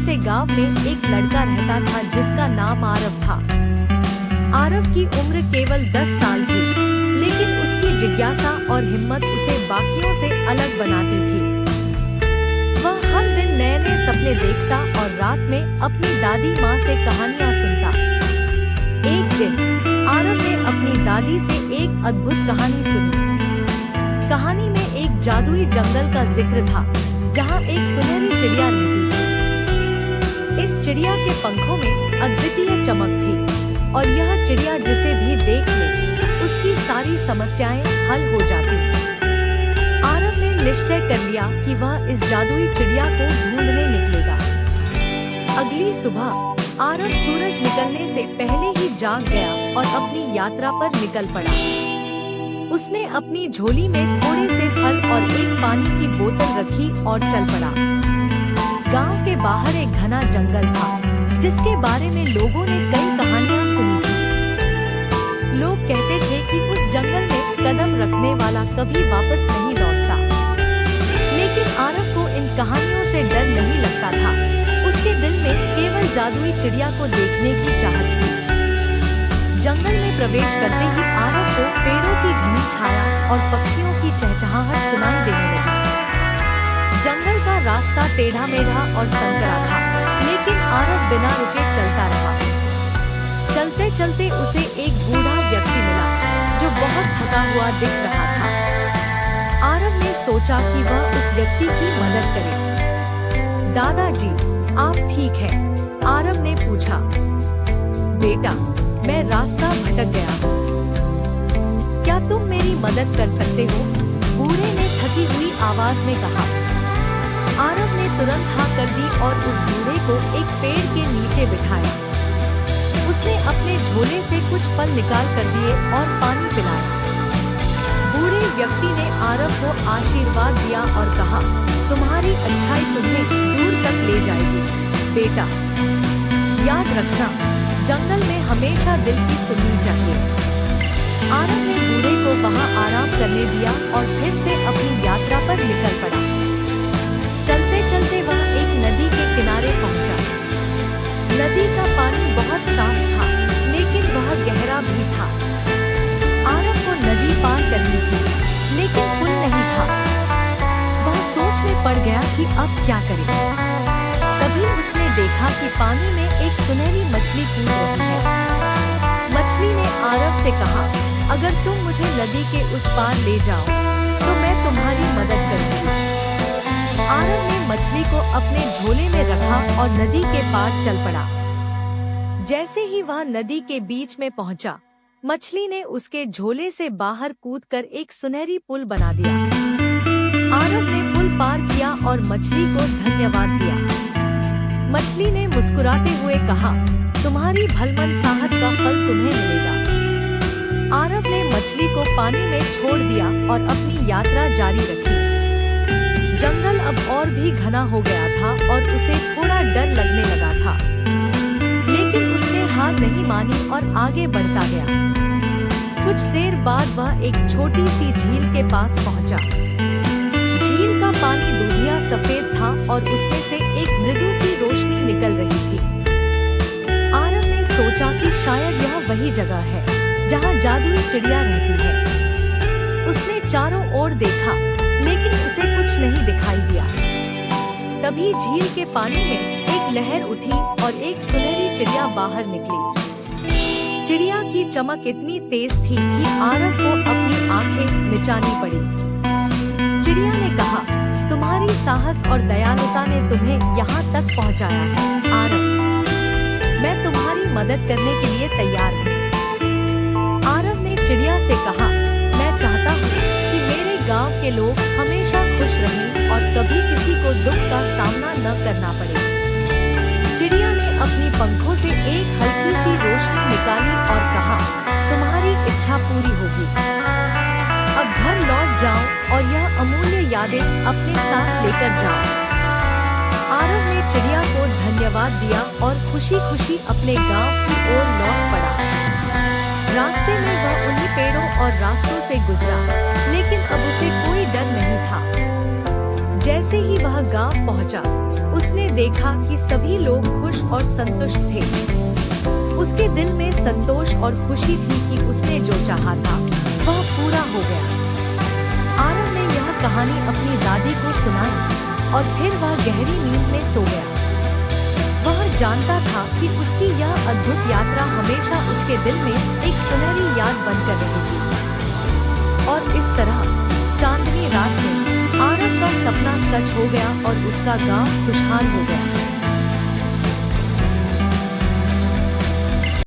से गांव में एक लड़का रहता था जिसका नाम आरव था। आरव की उम्र केवल 10 साल थी, लेकिन उसकी जिज्ञासा और हिम्मत उसे बाकियों से अलग बनाती थी। वह हर दिन नए नए सपने देखता और रात में अपनी दादी माँ से कहानियाँ सुनता। एक दिन आरव ने अपनी दादी से एक अद्भुत कहानी सुनी। कहानी में एक जादुई जंगल का जिक्र था, जहाँ एक सुनहरी चिड़िया रहती थी। इस चिड़िया के पंखों में अद्वितीय चमक थी और यह चिड़िया जिसे भी देख ले उसकी सारी समस्याएं हल हो जाती। आरव ने निश्चय कर लिया कि वह इस जादुई चिड़िया को ढूंढने निकलेगा। अगली सुबह आरव सूरज निकलने से पहले ही जाग गया और अपनी यात्रा पर निकल पड़ा। उसने अपनी झोली में थोड़े से फल और एक पानी की बोतल रखी और चल पड़ा। गांव के बाहर एक घना जंगल था, जिसके बारे में लोगों ने कई कहानियां सुनी थी। लोग कहते थे कि उस जंगल में कदम रखने वाला कभी वापस नहीं लौटता। लेकिन आरव को इन कहानियों से डर नहीं लगता था। उसके दिल में केवल जादुई चिड़िया को देखने की चाहत थी। जंगल में प्रवेश करते ही आरव को पेड़ों की घनी छाया और पक्षियों की चहचहाहट सुनाई देने लगी। जंगल का रास्ता टेढ़ा मेढ़ा और संकरा था, लेकिन आरव बिना रुके चलता रहा। चलते चलते उसे एक बूढ़ा व्यक्ति मिला, जो बहुत थका हुआ दिख रहा था। आरव ने सोचा कि वह उस व्यक्ति की मदद करे। दादाजी, आप ठीक हैं? आरव ने पूछा। बेटा, मैं रास्ता भटक गया हूँ। क्या तुम मेरी मदद कर सकते हो? बूढ़े ने थकी हुई आवाज में कहा। आरव ने तुरंत हाँ कर दी और उस बूढ़े को एक पेड़ के नीचे बिठाया। उसने अपने झोले से कुछ फल निकाल कर दिए और पानी पिलाया। बूढ़े व्यक्ति ने आरव को आशीर्वाद दिया और कहा, तुम्हारी अच्छाई तुम्हें दूर तक ले जाएगी बेटा। याद रखना, जंगल में हमेशा दिल की सुननी चाहिए। आरव ने बूढ़े को वहां आराम करने दिया और फिर से अपनी यात्रा पर निकल पड़ा। चलते चलते वह एक नदी के किनारे पहुंचा। नदी का पानी बहुत साफ था, लेकिन वह गहरा भी था। आरव को नदी पार करनी थी, लेकिन पुल नहीं था। वह सोच में पड़ गया कि अब क्या करे। तभी उसने देखा कि पानी में एक सुनहरी मछली कूद रही है। मछली ने आरव से कहा, अगर तुम मुझे नदी के उस पार ले जाओ, तो मैं तुम्हारी मदद करूंगी। आरव ने मछली को अपने झोले में रखा और नदी के पार चल पड़ा। जैसे ही वह नदी के बीच में पहुंचा, मछली ने उसके झोले से बाहर कूदकर एक सुनहरी पुल बना दिया। आरव ने पुल पार किया और मछली को धन्यवाद दिया। मछली ने मुस्कुराते हुए कहा, तुम्हारी भलमनसाहत का फल तुम्हें मिलेगा। आरव ने मछली को पानी में छोड़ दिया और अपनी यात्रा जारी रखी। जंगल अब और भी घना हो गया था और उसे थोड़ा डर लगने लगा था, लेकिन उसने हार नहीं मानी और आगे बढ़ता गया। कुछ देर बाद वह एक छोटी सी झील के पास पहुंचा। झील का पानी दूधिया सफेद था और उसमें से एक मृदु सी रोशनी निकल रही थी। आरव ने सोचा कि शायद यह वही जगह है जहाँ जादुई चिड़िया रहती है। उसने चारों ओर देखा, लेकिन उसे कुछ नहीं दिखाई दिया। तभी झील के पानी में एक लहर उठी और एक सुनहरी चिड़िया बाहर निकली। चिड़िया की चमक इतनी तेज थी कि आरव को अपनी आंखें मिचानी पड़ी। चिड़िया ने कहा, तुम्हारी साहस और दयालुता ने तुम्हें यहाँ तक पहुँचाया है आरव। मैं तुम्हारी मदद करने के लिए तैयार हूँ। आरव ने चिड़िया से कहा, मैं चाहता हूँ कि मेरे गांव के लोग हमेशा खुश रहें और कभी किसी को दुख का सामना न करना पड़े। चिड़िया ने अपनी पंखों से एक हल्की सी रोशनी निकाली और कहा, तुम्हारी इच्छा पूरी होगी। अब घर लौट जाओ और यह अमूल्य यादें अपने साथ लेकर जाओ। आरव ने चिड़िया को धन्यवाद दिया और खुशी खुशी अपने गांव की ओर लौट पड़ा। रास्ते में वह उन्हीं पेड़ों और रास्तों से गुजरा, लेकिन अब उसे कोई डर नहीं था। जैसे ही वह गांव पहुंचा, उसने देखा कि सभी लोग खुश और संतुष्ट थे। उसके दिल में संतोष और खुशी थी कि उसने जो चाहा था वह पूरा हो गया। आरव ने यह कहानी अपनी दादी को सुनाई और फिर वह गहरी नींद में सो गया। वह जानता था कि उसकी यह अद्भुत यात्रा हमेशा उसके दिल में एक सुनहरी याद बनकर रहेगी। और इस तरह चांदनी रात में आरव का सपना सच हो गया और उसका गांव खुशहाल हो गया।